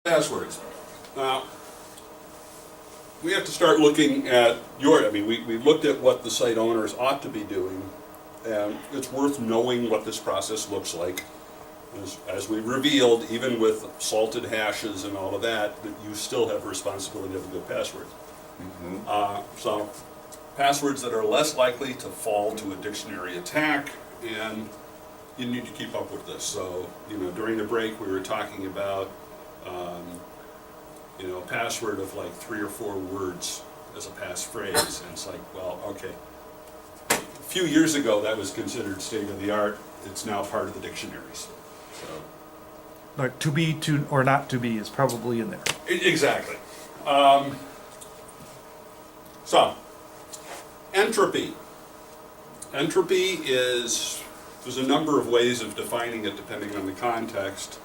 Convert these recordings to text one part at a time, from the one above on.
Passwords. Now, we have to start looking at we looked at what the site owners ought to be doing, and it's worth knowing what this process looks like. As we revealed, even with salted hashes and all of that, that you still have responsibility of a good password. So, passwords that are less likely to fall to a dictionary attack, and you need to keep up with this. So, during the break, we were talking about a password of like 3 or 4 words as a passphrase, and it's like, well, okay. A few years ago, that was considered state of the art. It's now part of the dictionaries. So, Like to be, to, or not to be is probably in there. Exactly. So, entropy. Entropy there's a number of ways of defining it depending on the context.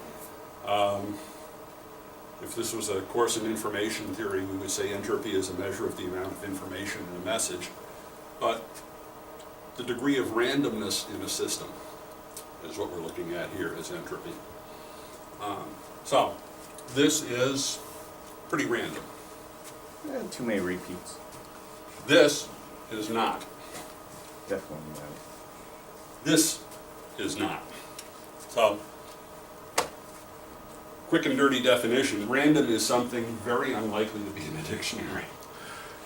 If this was a course in information theory, we would say entropy is a measure of the amount of information in a message. But the degree of randomness in a system is what we're looking at here as entropy. So, this is pretty random. Too many repeats. This is not. Definitely not. This is not. So, quick and dirty definition, random is something very unlikely to be in a dictionary.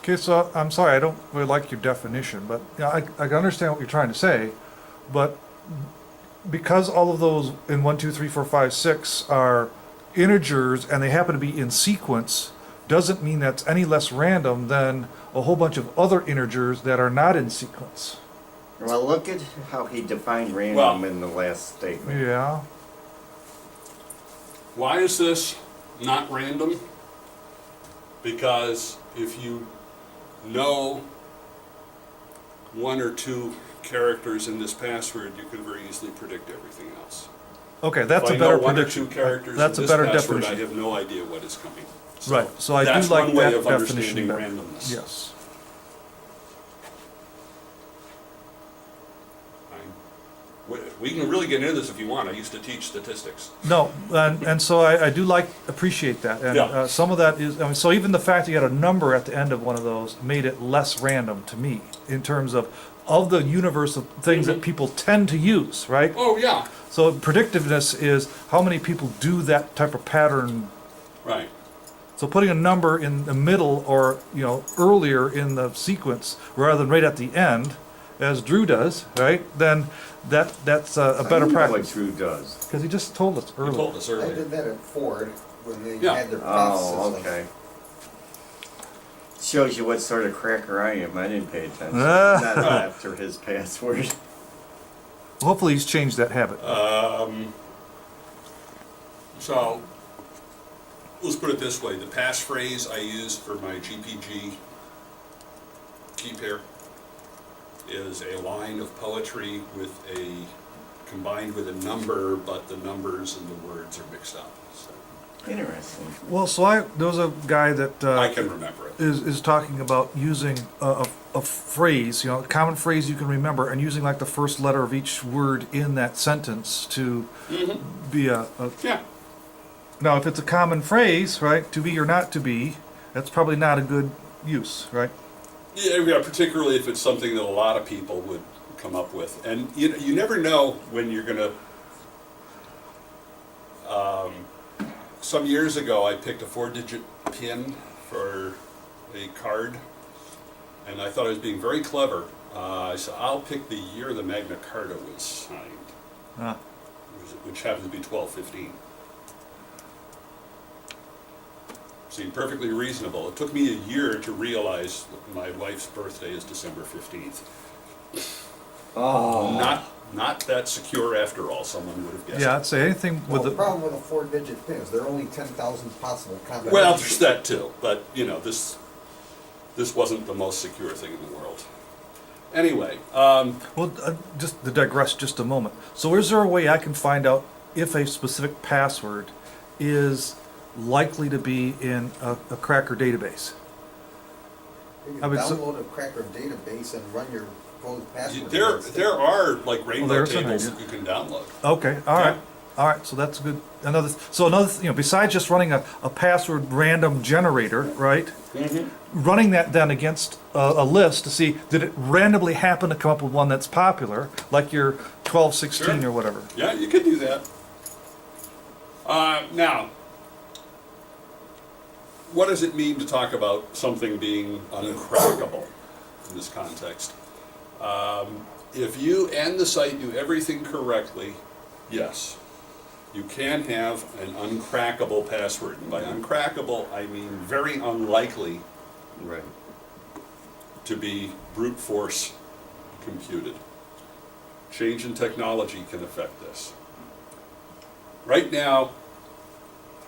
Okay, so I'm sorry, I don't really like your definition, but I can understand what you're trying to say, but because all of those in 1, 2, 3, 4, 5, 6 are integers and they happen to be in sequence, doesn't mean that's any less random than a whole bunch of other integers that are not in sequence. Well, look at how he defined random in the last statement. Yeah. Why is this not random? Because if you know 1 or 2 characters in this password, you can very easily predict everything else. Okay, that's if a better I know 1 or prediction. 2 characters That's in a this better password, definition. I have no idea what is coming. So Right, so I do that's like one way that of definition understanding better. randomness. Yes. We can really get into this if you want. I used to teach statistics. No, and so I do appreciate that, and Yeah. some of that is, so even the fact that you had a number at the end of one of those made it less random to me, in terms of the universe of things that people tend to use, right? Oh, yeah. So predictiveness is how many people do that type of pattern. Right. So putting a number in the middle or, earlier in the sequence rather than right at the end, as Drew does, right? Then that's a better What practice. Drew does. Because he just told us You earlier. told us I earlier. did that at Ford when they Yeah. had their path Oh, system. okay. Shows you what sort of cracker I am. I didn't pay attention. Ah. Not after his password. Hopefully he's changed that habit. So, let's put it this way. The passphrase I use for my GPG key pair is a line of poetry combined with a number, but the numbers and the words are mixed up. So, Interesting. Well, so there was a guy that I can remember it. is talking about using a phrase, a common phrase you can remember, and using like the first letter of each word in that sentence to be Yeah. Now, if it's a common phrase, right, to be or not to be, that's probably not a good use, right? Yeah, particularly if it's something that a lot of people would come up with. And you never know when you're going to... some years ago, I picked a 4-digit PIN for a card, and I thought I was being very clever. I said, I'll pick the year the Magna Carta was signed, Ah. which happens to be 12/15. Seemed perfectly reasonable. It took me a year to realize that my wife's birthday is December 15th. Oh. Not that secure after all, someone would have guessed. Yeah, I'd say anything Well, with the the... problem with a 4-digit pin is there are only 10,000 possible combinations. Well, there's that too, but this wasn't the most secure thing in the world. Anyway, Well, just to digress just a moment. So is there a way I can find out if a specific password is likely to be in a cracker database? You I can would download a cracker database and run your proposed password. there are like rainbow there's an tables idea. that you can download. Okay, all right. All right, so that's good. Besides just running a password random generator, right? Running that then against a list to see, did it randomly happen to come up with one that's popular, like your 1216 Sure. or whatever? Yeah, you could do that. Now, what does it mean to talk about something being uncrackable in this context? If you and the site do everything correctly, yes, you can have an uncrackable password. And by uncrackable, I mean very unlikely Right. to be brute force computed. Change in technology can affect this. Right now,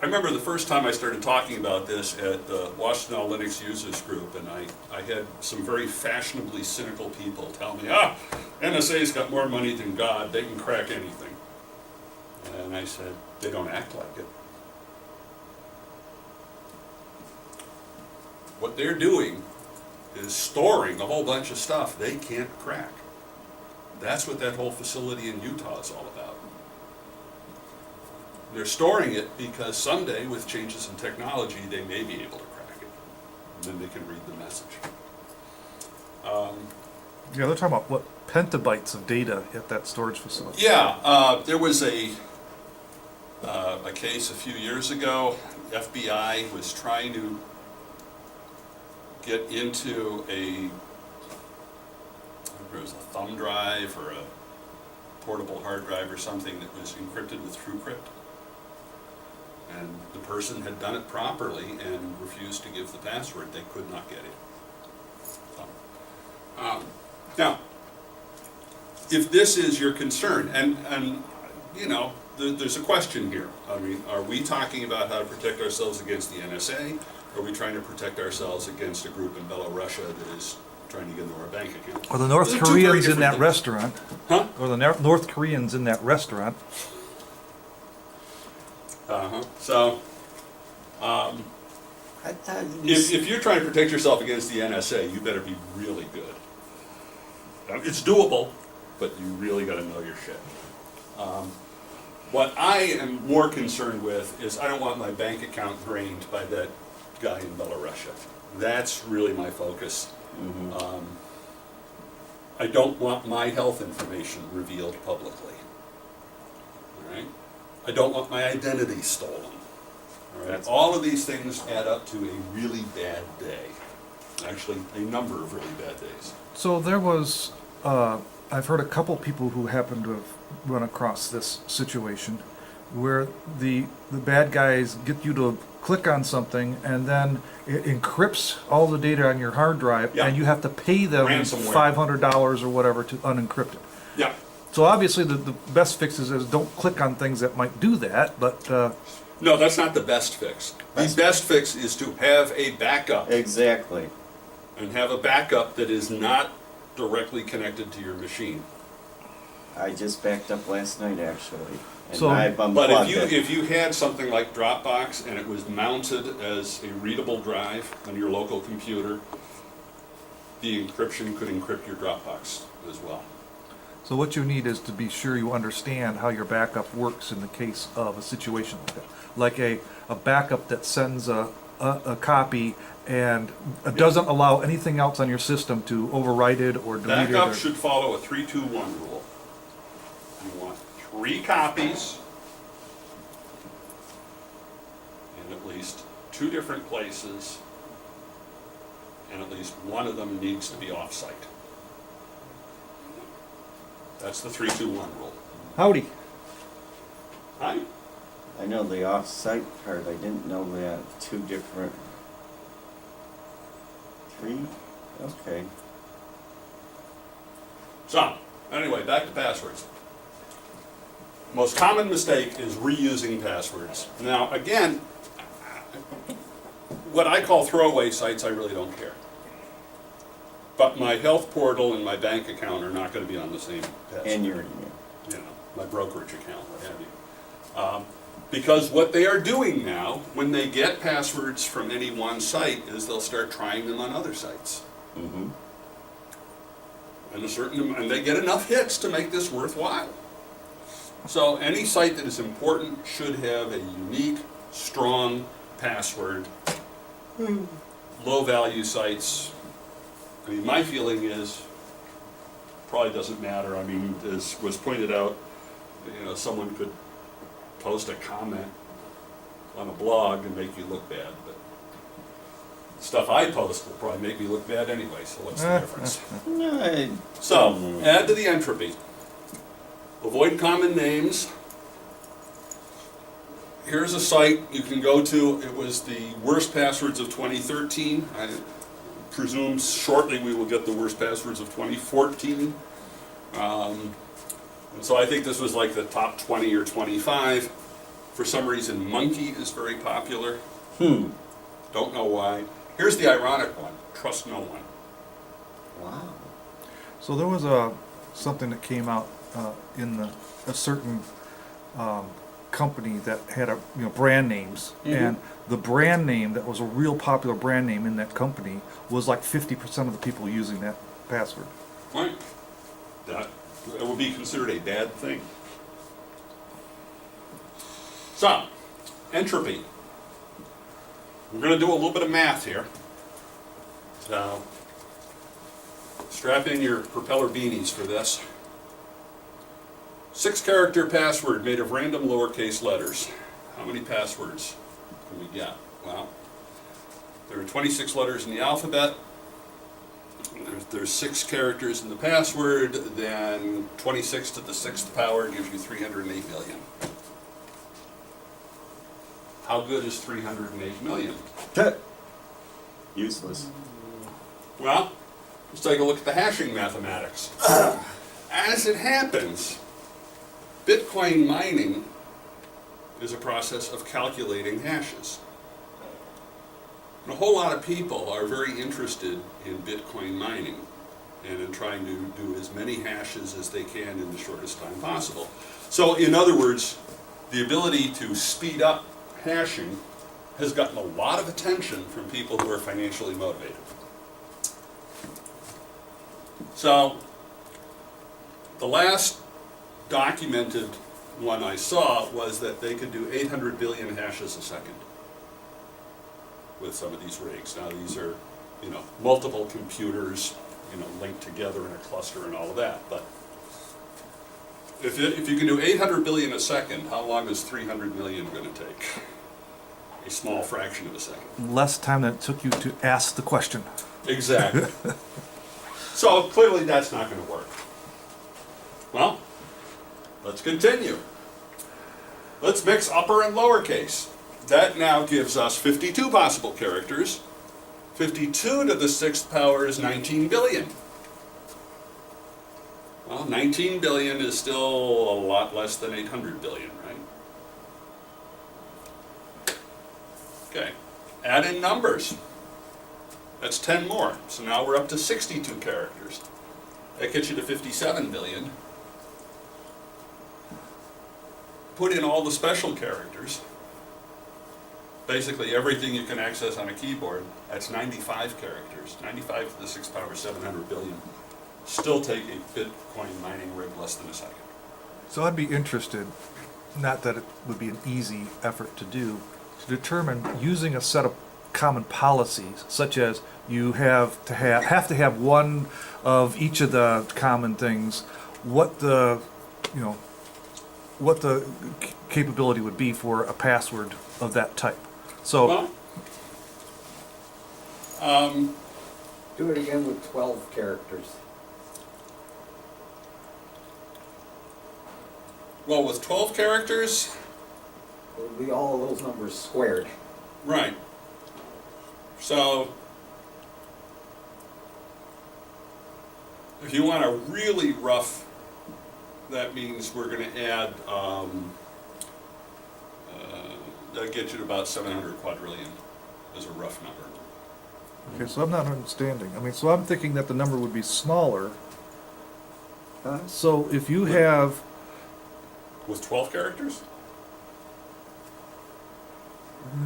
I remember the first time I started talking about this at the Washington Linux Users Group, and I had some very fashionably cynical people tell me, NSA's got more money than God, they can crack anything. And I said, they don't act like it. What they're doing is storing a whole bunch of stuff they can't crack. That's what that whole facility in Utah is all about. They're storing it because someday, with changes in technology, they may be able to crack it. And then they can read the message. Yeah, they're talking about what, petabytes of data at that storage facility. Yeah, there was a case a few years ago. FBI was trying to get into it was a thumb drive or a portable hard drive or something that was encrypted with TrueCrypt. And the person had done it properly and refused to give the password. They could not get it. So, now, if this is your concern, and you know, there's a question here. I mean, are we talking about how to protect ourselves against the NSA? Or are we trying to protect ourselves against a group in Belarus that is trying to get into our bank account? Or the North Those are two very Koreans in different that things. restaurant. Huh? Or the North Koreans in that restaurant. So, I thought you if you're trying to protect yourself against the NSA, you better be really good. It's doable, but you really got to know your shit. What I am more concerned with is I don't want my bank account drained by that guy in Belarus. That's really my focus. I don't want my health information revealed publicly. All right? I don't want my identity stolen. All right? All of these things add up to a really bad day. Actually, a number of really bad days. So there was, I've heard a couple people who happened to have run across this situation where the bad guys get you to click on something and then it encrypts all the data on your hard drive Yeah. and you have to pay them Ransomware. $500 or whatever to unencrypt it. Yeah. So obviously the best fix is don't click on things that might do that, but No, that's not the best fix. The best fix is to have a backup. exactly. And have a backup that is not directly connected to your machine. I just backed up last night actually, and So- I've But unplugged if you had something like Dropbox and it was mounted as a readable drive on your local computer, the encryption could encrypt your Dropbox as well. so what you need is to be sure you understand how your backup works in the case of a situation like that. Like a backup that sends a copy and doesn't allow anything else on your system to overwrite it or delete it. Backup or- should follow a 3-2-1 rule. You want 3 copies in at least 2 different places, and at least one of them needs to be off-site. That's the 3-2-1 rule. Howdy. Hi? I know the off-site part, I didn't know that, 2 different, 3, okay. So, anyway, back to passwords. Most common mistake is reusing passwords. Now, again, what I call throwaway sites, I really don't care. But my health portal and my bank account are not going to be on the same password. And your email. You know, my brokerage account, what have you. Because what they are doing now, when they get passwords from any one site, is they'll start trying them on other sites. Mm-hmm. And they get enough hits to make this worthwhile. So any site that is important should have a unique, strong password. Low-value sites, I mean, my feeling is, probably doesn't matter. I mean, as was pointed out, you know, someone could post a comment on a blog and make you look bad, but stuff I post will probably make me look bad anyway, so what's the difference? So, add to the entropy. Avoid common names. Here's a site you can go to. It was the worst passwords of 2013. I presume shortly we will get the worst passwords of 2014. And so I think this was like the top 20 or 25. For some reason, Monkey is very popular. Don't know why. Here's the ironic one. Trust no one. Wow. So there was something that came out in a certain company that had brand names, and the brand name that was a real popular brand name in that company was like 50% of the people using that password. Right. That it would be considered a bad thing. So, entropy. We're going to do a little bit of math here. So, strap in your propeller beanies for this. 6-character password made of random lowercase letters. How many passwords can we get? Well, there are 26 letters in the alphabet. There's 6 characters in the password, then 26 to the 6th power gives you 308 million. How good is 308 million? Useless. Well, let's take a look at the hashing mathematics. As it happens, Bitcoin mining is a process of calculating hashes. And a whole lot of people are very interested in Bitcoin mining and in trying to do as many hashes as they can in the shortest time possible. So, in other words, the ability to speed up hashing has gotten a lot of attention from people who are financially motivated. So, the last documented one I saw was that they could do 800 billion hashes a second with some of these rigs. Now these are, multiple computers, linked together in a cluster and all of that. But if you can do 800 billion a second, how long is 300 million going to take? A small fraction of a second. Less time than it took you to ask the question. Exactly. So clearly that's not going to work. Well, let's continue. Let's mix upper and lowercase. That now gives us 52 possible characters. 52 to the 6th power is 19 billion. Well, 19 billion is still a lot less than 800 billion, right? Okay, add in numbers. That's 10 more. So now we're up to 62 characters. That gets you to 57 billion. Put in all the special characters. Basically everything you can access on a keyboard. That's 95 characters. 95 to the 6th power, 700 billion. Still take a Bitcoin mining rig less than a second. So I'd be interested, not that it would be an easy effort to do, to determine using a set of common policies, such as you have to have one of each of the common things, what the capability would be for a password of that type. So, Do it again with 12 characters. well, with 12 characters, It would be all of those numbers squared. right. So, if you want a really rough, that means we're going to add, that gets you to about 700 quadrillion as a rough number. okay, so I'm not understanding. So I'm thinking that the number would be smaller. So if you have, With 12 characters?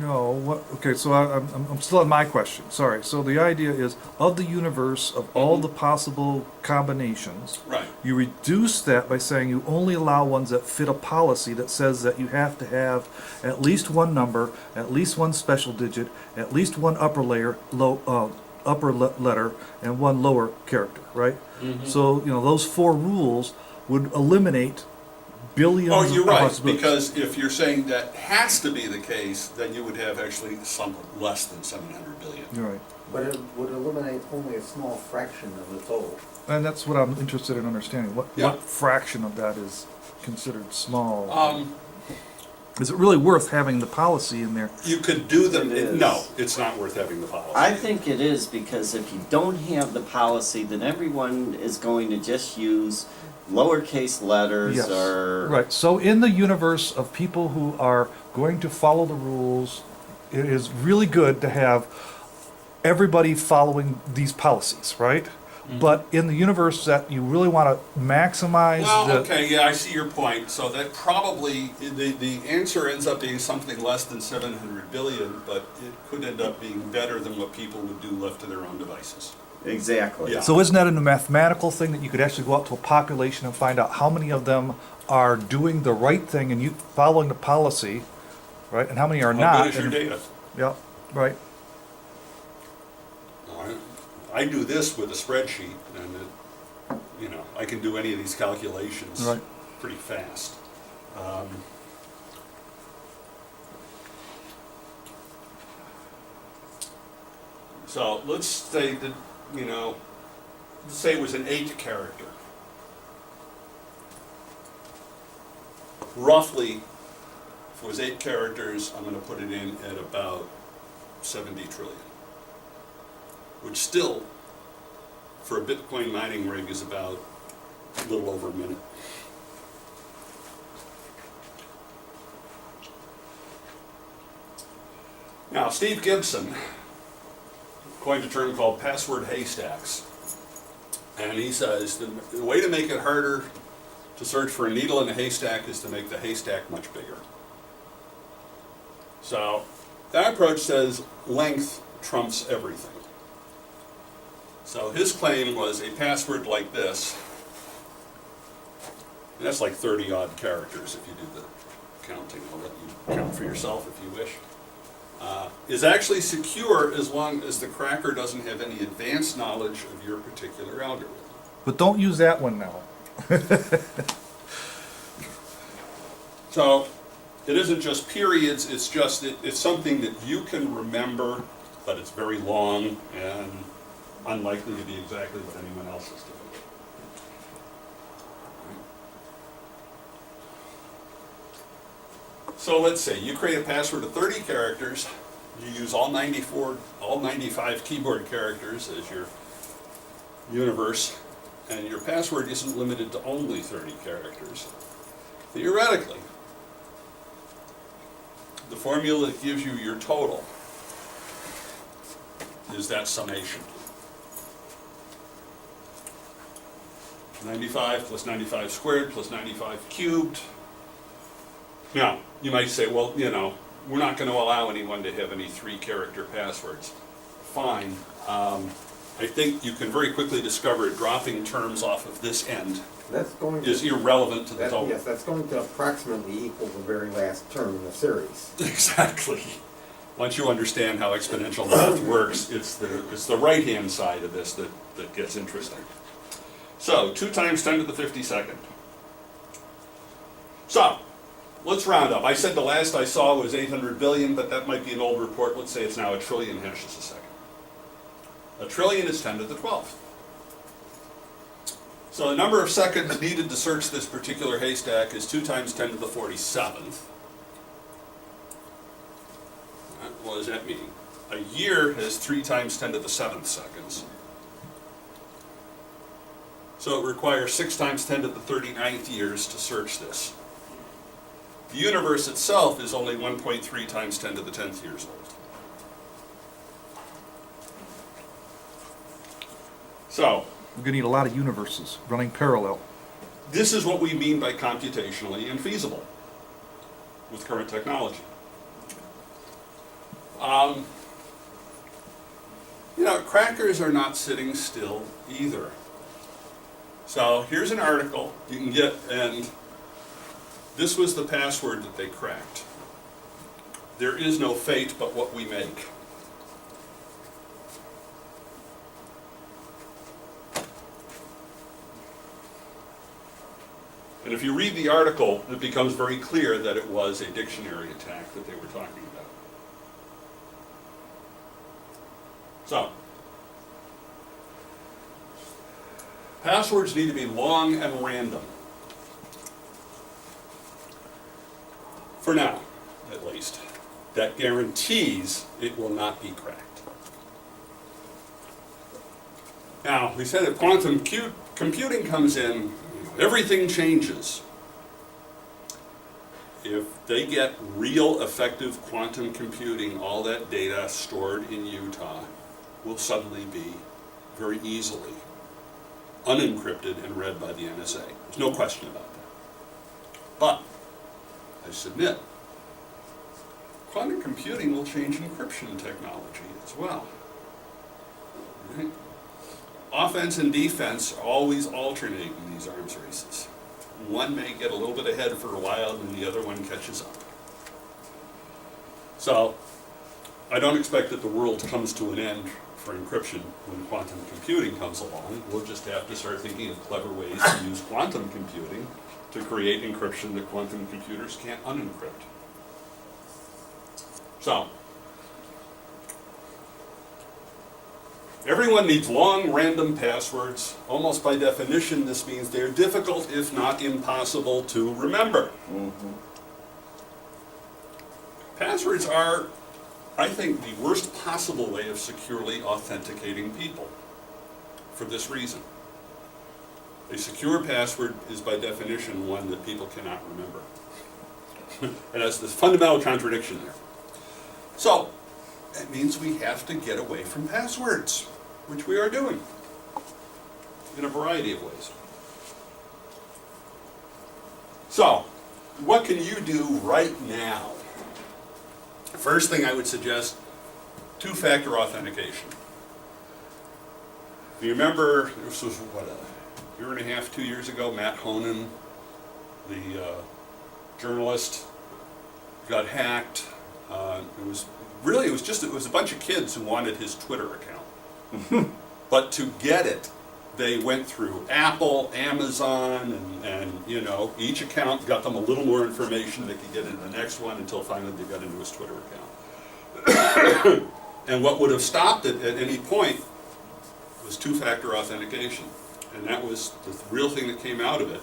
No, what, okay, so I'm still on my question, sorry. So the idea is, of the universe of all the possible combinations, Right. you reduce that by saying you only allow ones that fit a policy that says that you have to have at least one number, at least one special digit, at least one upper layer, letter, and one lower character, right? So, you know, those four rules would eliminate billions Oh, you're of right, possibilities. because if you're saying that has to be the case, then you would have actually some less than 700 billion. You're right. But it would eliminate only a small fraction of the total. And that's what I'm interested in understanding. Yeah. What fraction of that is considered small? Um, Is it really worth having the policy in there? you could do them, It is. no, it's not worth having the policy. I think it is, because if you don't have the policy, then everyone is going to just use lowercase letters Yes. or. Right. So in the universe of people who are going to follow the rules, it is really good to have everybody following these policies, right? But in the universe that you really want to maximize Well, the okay, yeah, I see your point. So that probably, the answer ends up being something less than 700 billion, but it could end up being better than what people would do left to their own devices. Exactly. Yeah. So isn't that a mathematical thing that you could actually go out to a population and find out how many of them are doing the right thing and you following the policy, right? And how many are How not? good is your and- data? Yeah, right. I do this with a spreadsheet, and you know, I can do any of these calculations Right. pretty fast. So let's say that, you know, let's say it was an 8 character. Roughly, if it was 8 characters, I'm going to put it in at about 70 trillion. Which still, for a Bitcoin mining rig, is about a little over a minute. Now, Steve Gibson coined a term called password haystacks. And he says the way to make it harder to search for a needle in a haystack is to make the haystack much bigger. So, that approach says length trumps everything. So his claim was a password like this, and that's like 30 odd characters if you do the counting. I'll let you count for yourself if you wish. Is actually secure as long as the cracker doesn't have any advanced knowledge of your particular algorithm. But don't use that one now. So it isn't just periods, it's just, it's something that you can remember, but it's very long and unlikely to be exactly what anyone else is doing. So let's say you create a password of 30 characters, you use all 95 keyboard characters as your universe, and your password isn't limited to only 30 characters. Theoretically, the formula that gives you your total is that summation. 95 plus 95 squared plus 95 cubed. Now, you might say, well, you know, we're not going to allow anyone to have any 3-character passwords. Fine. I think you can very quickly discover dropping terms off of this end That's going is to, irrelevant to the that, total. yes, that's going to approximately equal the very last term in the series. Exactly. Once you understand how exponential math works, it's the right-hand side of this that gets interesting. So, 2 times 10 to the 52nd. So, let's round up. I said the last I saw was 800 billion, but that might be an old report. Let's say it's now 1 trillion hashes a second. 1 trillion is 10 to the 12th. So the number of seconds needed to search this particular haystack is 2 times 10 to the 47th. What does that mean? A year has 3 times 10 to the 7th seconds. So it requires 6 times 10 to the 39th years to search this. The universe itself is only 1.3 times 10 to the 10th years old. So, We're gonna need a lot of universes running parallel. this is what we mean by computationally infeasible with current technology. You know, crackers are not sitting still either. So here's an article you can get, and this was the password that they cracked. There is no fate but what we make. And if you read the article, it becomes very clear that it was a dictionary attack that they were talking about. So, passwords need to be long and random. For now, at least. That guarantees it will not be cracked. Now, we said that quantum computing comes in, everything changes. If they get real effective quantum computing, all that data stored in Utah will suddenly be very easily unencrypted and read by the NSA. There's no question about that. But, I submit, quantum computing will change encryption technology as well. Right? Offense and defense always alternate in these arms races. One may get a little bit ahead for a while and the other one catches up. So, I don't expect that the world comes to an end for encryption when quantum computing comes along. We'll just have to start thinking of clever ways to use quantum computing to create encryption that quantum computers can't unencrypt. So, everyone needs long, random passwords. Almost by definition, this means they're difficult, if not impossible, to remember. Passwords are, I think, the worst possible way of securely authenticating people, for this reason. A secure password is by definition one that people cannot remember. And that's this fundamental contradiction there. So, that means we have to get away from passwords, which we are doing in a variety of ways. So, what can you do right now? First thing I would suggest, two-factor authentication. Do you remember, this was what, a year and a half, 2 years ago, Matt Honan, the journalist, got hacked. It was a bunch of kids who wanted his Twitter account. But to get it, they went through Apple, Amazon, and you know, each account got them a little more information. They could get into the next one until finally they got into his Twitter account. And what would have stopped it at any point was two-factor authentication. And that was the real thing that came out of it.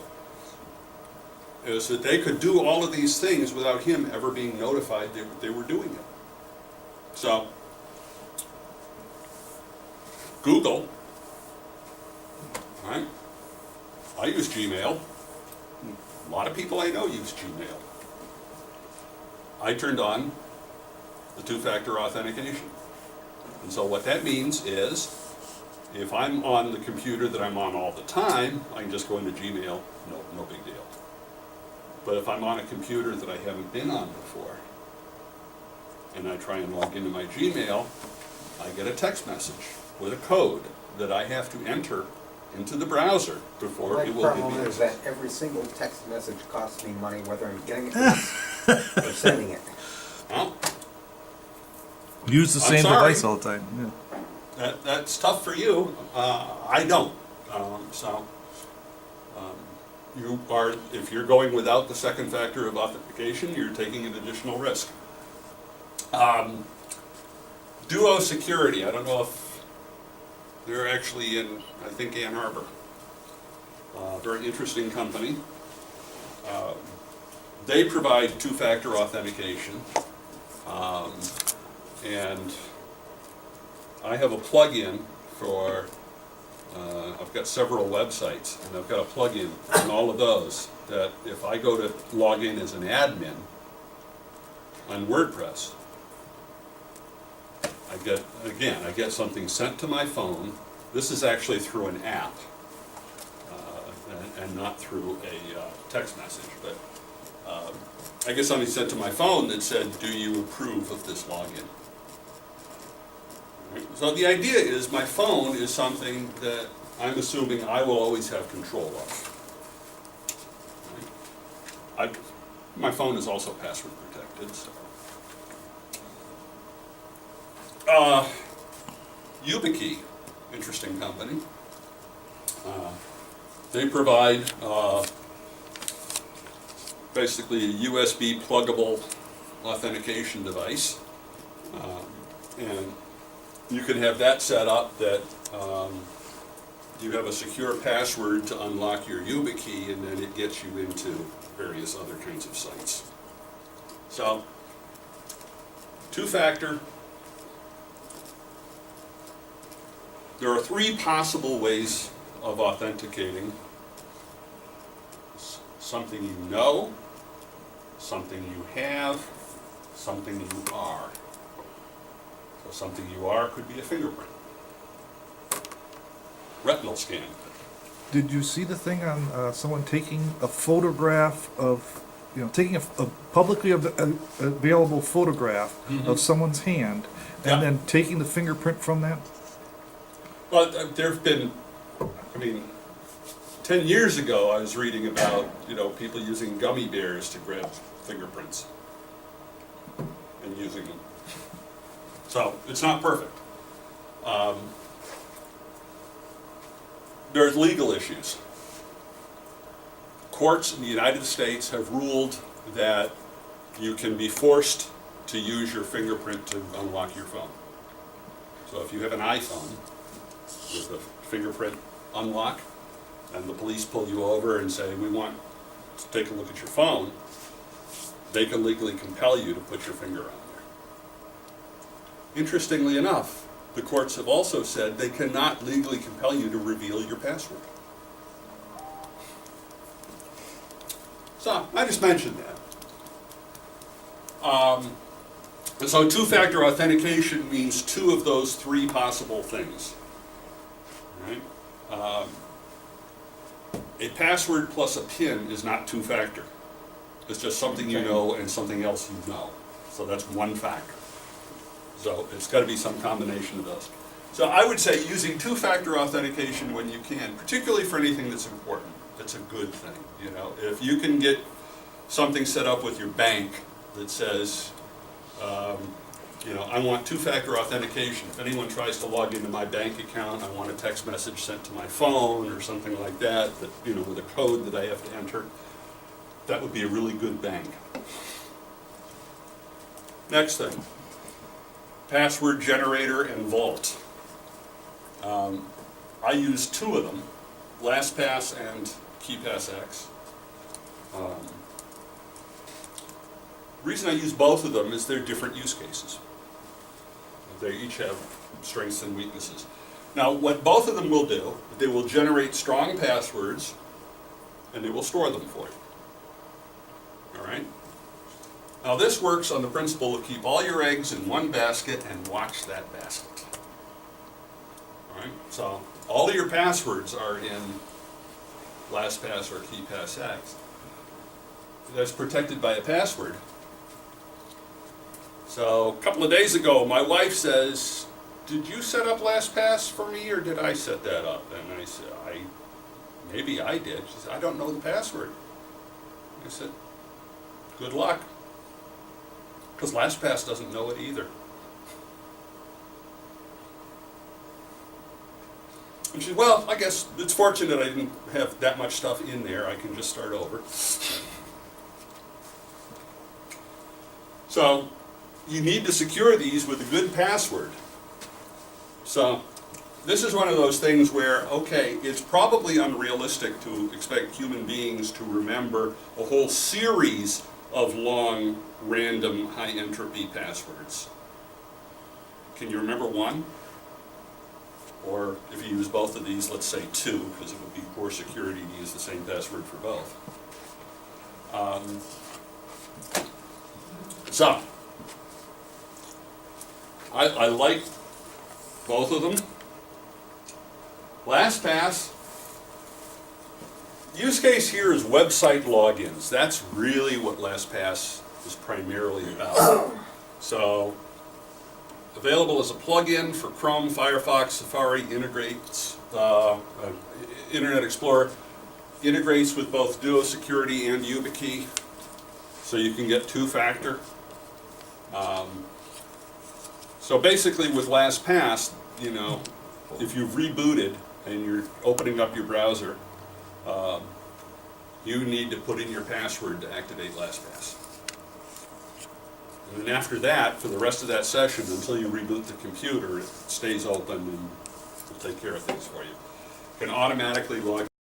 Is that they could do all of these things without him ever being notified they were doing it. So, Google, right? I use Gmail. A lot of people I know use Gmail. I turned on the two-factor authentication. And so what that means is, if I'm on the computer that I'm on all the time, I can just go into Gmail, no big deal. But if I'm on a computer that I haven't been on before, and I try and log into my Gmail, I get a text message with a code that I have to enter into the browser before it will give me is that every single text message costs me money, whether I'm getting it or sending it. Well, Use the I'm same sorry. device all the time. Yeah. that's tough for you. I don't. You are, if you're going without the second factor of authentication, you're taking an additional risk. Duo Security, I don't know if they're actually in, I think, Ann Arbor. Very interesting company. They provide two-factor authentication. And I have a plug-in for, I've got several websites, and I've got a plug-in on all of those that if I go to log in as an admin on WordPress, I get something sent to my phone. This is actually through an app, and not through a text message, but I get something sent to my phone that said, do you approve of this login? So the idea is my phone is something that I'm assuming I will always have control of. My phone is also password protected, so. YubiKey, interesting company. They provide basically a USB pluggable authentication device. And you can have that set up that you have a secure password to unlock your YubiKey, and then it gets you into various other kinds of sites. So, two-factor. There are three possible ways of authenticating. Something you know, something you have, something you are. So something you are could be a fingerprint. Retinal scan. Did you see the thing on someone taking a photograph of, taking a publicly available photograph of someone's hand Yeah. and then taking the fingerprint from that? Well, there have been, 10 years ago I was reading about, people using gummy bears to grab fingerprints and using them. So, it's not perfect. There's legal issues. Courts in the United States have ruled that you can be forced to use your fingerprint to unlock your phone. So if you have an iPhone with a fingerprint unlock, and the police pull you over and say, we want to take a look at your phone, they can legally compel you to put your finger on there. Interestingly enough, the courts have also said they cannot legally compel you to reveal your password. So, I just mentioned that. And so two-factor authentication means two of those three possible things. Right? A password plus a PIN is not two-factor. It's just something you know and something else you know. So that's one factor. So it's got to be some combination of those. So I would say using two-factor authentication when you can, particularly for anything that's important, that's a good thing. If you can get something set up with your bank that says, I want two-factor authentication. If anyone tries to log into my bank account, I want a text message sent to my phone or something like that, with a code that I have to enter. That would be a really good bank. Next thing. Password generator and vault. I use two of them, LastPass and KeePassX. The reason I use both of them is they're different use cases. They each have strengths and weaknesses. Now, what both of them will do, they will generate strong passwords and they will store them for you. All right? Now this works on the principle of keep all your eggs in one basket and watch that basket. All right? So all of your passwords are in LastPass or KeePassX. That's protected by a password. So a couple of days ago, my wife says, did you set up LastPass for me or did I set that up? And I said, maybe I did. She said, I don't know the password. I said, good luck. Because LastPass doesn't know it either. And she said, well, I guess it's fortunate I didn't have that much stuff in there. I can just start over. So, you need to secure these with a good password. So, this is one of those things where, okay, it's probably unrealistic to expect human beings to remember a whole series of long, random, high-entropy passwords. Can you remember one? Or if you use both of these, let's say two, because it would be poor security to use the same password for both. So, I like both of them. LastPass, use case here is website logins. That's really what LastPass is primarily about. So, Available as a plug-in for Chrome, Firefox, Safari, integrates, Internet Explorer, integrates with both Duo Security and YubiKey, so you can get two-factor. So basically with LastPass, you know, if you've rebooted and you're opening up your browser, you need to put in your password to activate LastPass. And then after that, for the rest of that session, until you reboot the computer, it stays open and will take care of things for you. You can automatically log